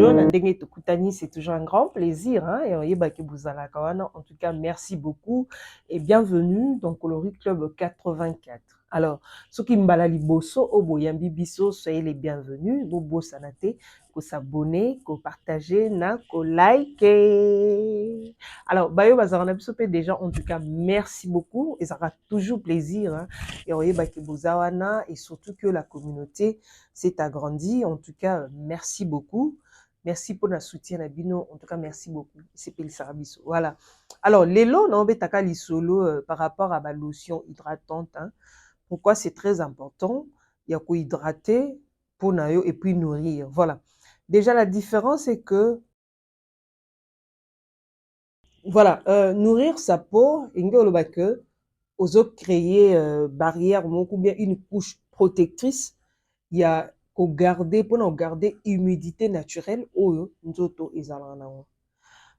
lelo na ndenge tokutani, c'est toujours un grand plaisir, hein, et oyeba ke bozala kawana. En tout cas, merci beaucoup et bienvenue dans Coloris Club 84. Alors, ceux qui mbala liboso obo yambi biso, soyez les bienvenus. Bobo sanate, ko s'abonner, ko partager, na ko liker. Alors, bayo bazarana biso pe déjà, en tout cas, merci beaucoup. Et ça aura toujours plaisir, hein, et oyeba ke bozawana, et surtout que la communauté s'est agrandie. En tout cas, merci beaucoup. Merci pour le soutien à Bino. En tout cas, merci beaucoup. C'est Peli Sarabiso. Voilà. Alors, l'élo, non, betaka li solo par rapport à la lotion hydratante. Hein. Pourquoi c'est très important? Il y a quoi hydrater pour nayo et puis nourrir. Voilà. Déjà, la différence c'est que, voilà, nourrir sa peau, que aux autres créer barrière ou bien une couche protectrice. Il y a pour garder humidité naturelle oyo nzoto ezala nango.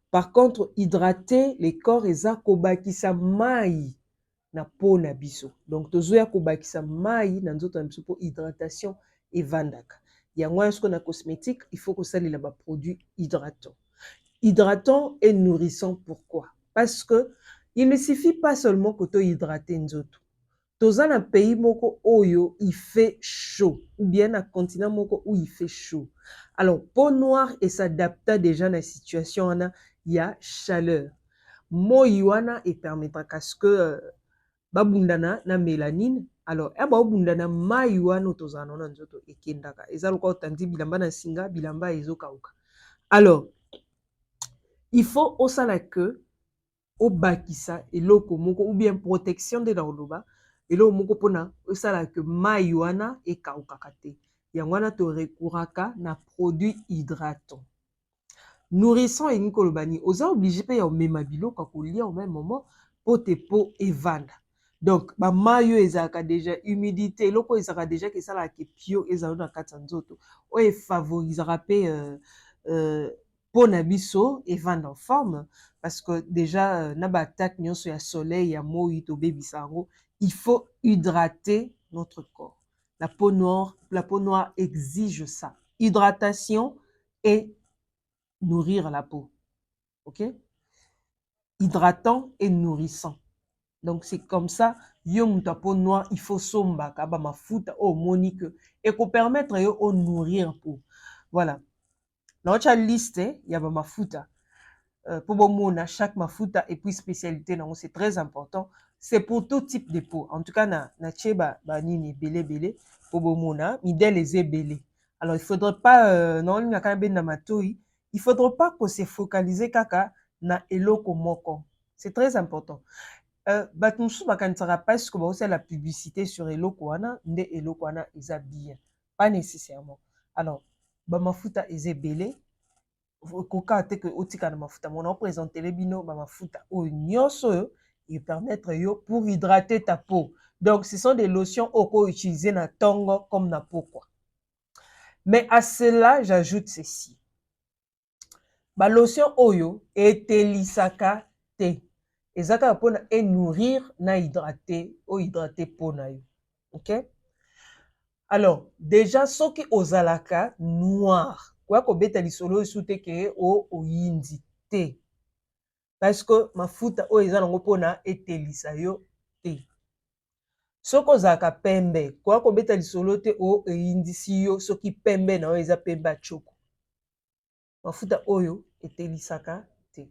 Par contre, hydrater les corps eza kobakisa mai na peau na biso. Donc tozoya kobakisa mai na nzoto na biso pour hydratation evandaka. Yango est-ce qu'on a cosmétique, il faut que ça les ba produits hydratants. Hydratant et nourrissant, pourquoi? Parce que il ne suffit pas seulement que tu hydrater nzoto. Dans un pays moko oyo il fait chaud ou bien un continent moko où il fait chaud. Alors peau noire et s'adapta déjà à la situation il y a chaleur. Moyuana et permettra qu'à ce que babundana na mélanine. Alors babundana mayuano tozano na nzoto ekendaka. Ezaloko tandi bilamba na singa bilamba ezokauka. Alors il faut osala que au bakisa et loko moko ou bien protection de la oloba et lo moko pona osala que mayuana et kaukakate yangwana to rekuraka na produit hydratant nourrissant et nikolobani oza obligé pe ya omema biloko kolia au même moment pour tes peaux evanda. Donc ba mayo ezaka déjà humidité loko ezaka déjà que ça la ke pio ezalo na katsanzoto o e favorisera pe peau na biso evanda en forme parce que déjà na ba attaque nyonso ya soleil ya moi to baby sango, il faut hydrater notre corps. La peau noire exige ça. Hydratation et nourrir la peau. OK? Hydratant et nourrissant. Donc c'est comme ça, yo ta peau noire, il faut somba ka ba mafuta au monique et pour permettre yo au nourrir peau. Voilà. Dans votre liste, il y a ba mafuta. Pour bon chaque mafuta et puis spécialité c'est très important. C'est pour tout type de peau. En tout cas na cheba ba nini belé pour bon midèle les belé. Alors il faudrait pas non na kana ben na matoi, il faudrait pas qu'on se focaliser kaka na eloko moko. C'est très important. Batumsu bakanitsaka parce que c'est la publicité sur eloko wana nde eloko wana eza bien. Pas nécessairement. Alors ba mafuta ezebele koka te que otika na mafuta mona présenter les bino ba mafuta o nyonso et permettre yo pour hydrater ta peau. Donc ce sont des lotions oko utilisées na tongo comme na peau quoi. Mais à cela j'ajoute ceci. Ba lotion oyo etelisaka te. Ezaka pona et nourrir na hydrater o hydrater peau na yo. OK? Alors déjà soki ozalaka noir kwa kobeta lisolo esute ke o oyindi te parce que mafuta o eza nango pona etelisa yo te. Soko ozalaka pembe kwa kobeta lisolo te o eyindisi yo soki pembe na yo eza pembe achoko. Mafuta oyo etelisaka te.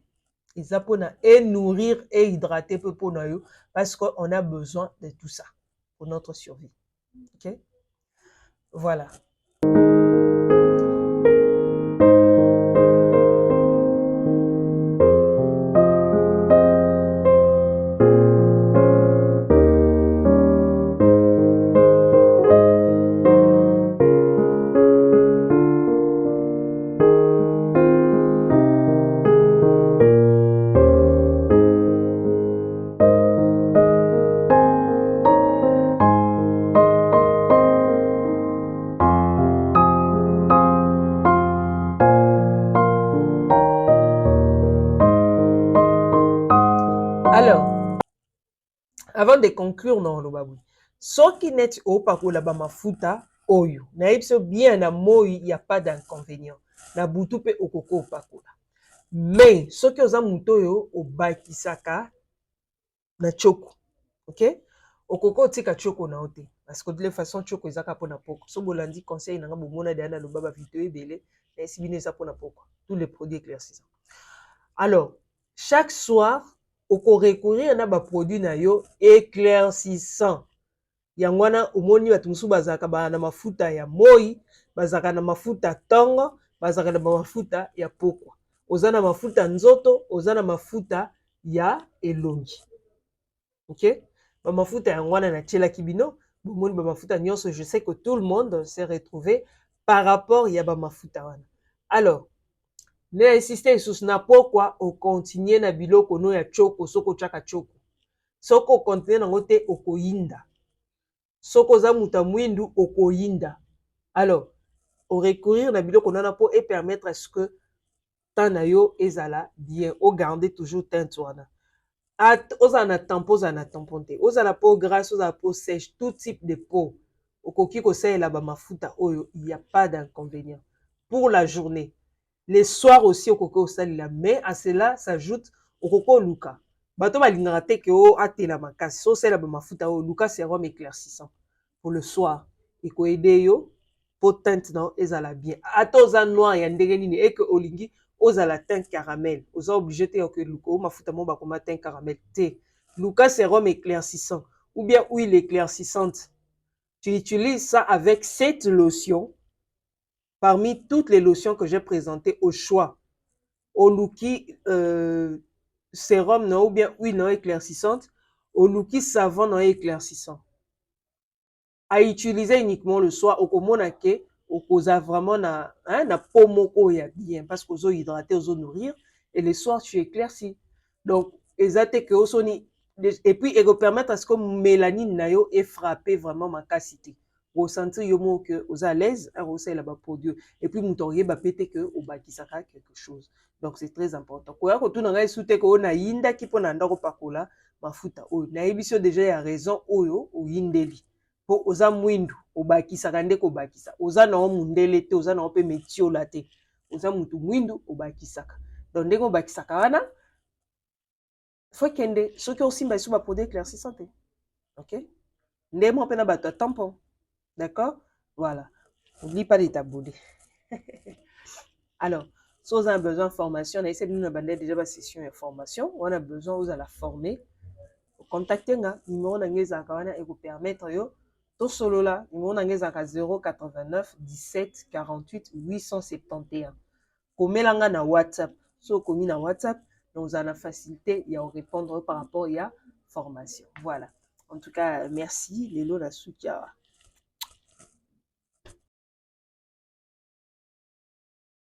Eza pona et nourrir et hydrater peu pona yo parce qu'on a besoin de tout ça pour notre survie. OK? Voilà. Alors, avant de conclure non lo babu. Soki net o pakola ba mafuta oyo. Na yebso bien na moi, il y a pas d'inconvénient. na butu pe okoko opakola. Mais soki oza moto oyo obakisaka na choko, ok, okoko otika choko na yo te, parce que de toute façon choko ezaka mpona poko. So bolandi conseil nanga bomona deya na loba bavito ebele na esi bino eza mpona poko, tous les produits éclaircissants. Alors chaque soir okorecourir na baproduit na yo éclaircissant. Yango wana omoni bato mosusu bazalaka na mafuta ya moi, bazalaka na mafuta tongo, bazalaka na mafuta ya pokwa, oza na mafuta nzoto, oza na mafuta ya elongi. Ok, bamafuta yango wana natielaki bino bomoni bamafuta nyonso. Je sais que tout le monde s'est retrouvé par rapport ya bamafuta wana. Alors ne insiste lisusu na pokwa okontinue na biloko no ya choko. Soko otiaka choko, soko okontinue nango te okoyinda, soko oza muta mwindu okoyinda. Alors orecourir na biloko nana po et permettre à ce que temps na yo ezala bien, o garder toujours teinte wana. Ozala na tampon, ozala na tampon te, ozala peau grasse, ozala peau sèche, tout type de peau okoki kosalela bamafuta oyo, il n'y a pas d'inconvénient pour la journée. Les soirs aussi okoko osalela, mais à cela s'ajoute okoko luka bato balingaka te ke o atela makasi. So osala bamafuta oyo luka sérum éclaircissant pour le soir, ekoyede yo po teinte na ezala bien. Ata oza noir ya ndenge nini eke olingi ozala teint caramel, oza obligé te ke luka o mafuta mo bakoma teint caramel te. Luka sérum éclaircissant ou bien huile éclaircissante, tu utilises ça avec cette lotion. Parmi toutes les lotions que j'ai présentées au choix, au luki sérum non, ou bien huile non éclaircissante, au luki savon non éclaircissant, à utiliser uniquement le soir, au komona ke okoza vraiment na peau moko ya bien, parce que ozo hydrater, ozo nourrir, et le soir tu éclaircis. Donc ezate que osoni, et puis et permettre à ce que mélanine na yo est frappé vraiment makasité. Ressentir yo mo que aux à l'aise à rosser là-bas produit, et puis moutorier ba pété que au bakisaka quelque chose. Donc c'est très important. Koya ko tuna ngai soute ko na yinda ki pona ndako pakola mafuta oyo na yebiso déjà ya raison oyo o yindeli po oza mwindu obakisaka nde kobakisa, oza na o mundele te, oza na o pe metiola te, oza mutu mwindu obakisaka. Donc ndenge obakisaka wana faut kende soki osimba isu ba produit éclaircissant te. OK, ndemo pe na bato tampon. D'accord, voilà, n'oublie pas de t'abonner. Alors si vous avez besoin de formation, on a essayé de nous abandonner déjà ma session de formation, on a besoin vous à la former, contactez nga numéro nangeza kawana et vous permettre yo to solo là numéro nangeza 089 17 48 871. Komelanga na WhatsApp, so komi na WhatsApp, donc on a facilité ya répondre par rapport à formation. Voilà. En tout cas, merci lelo la soukia.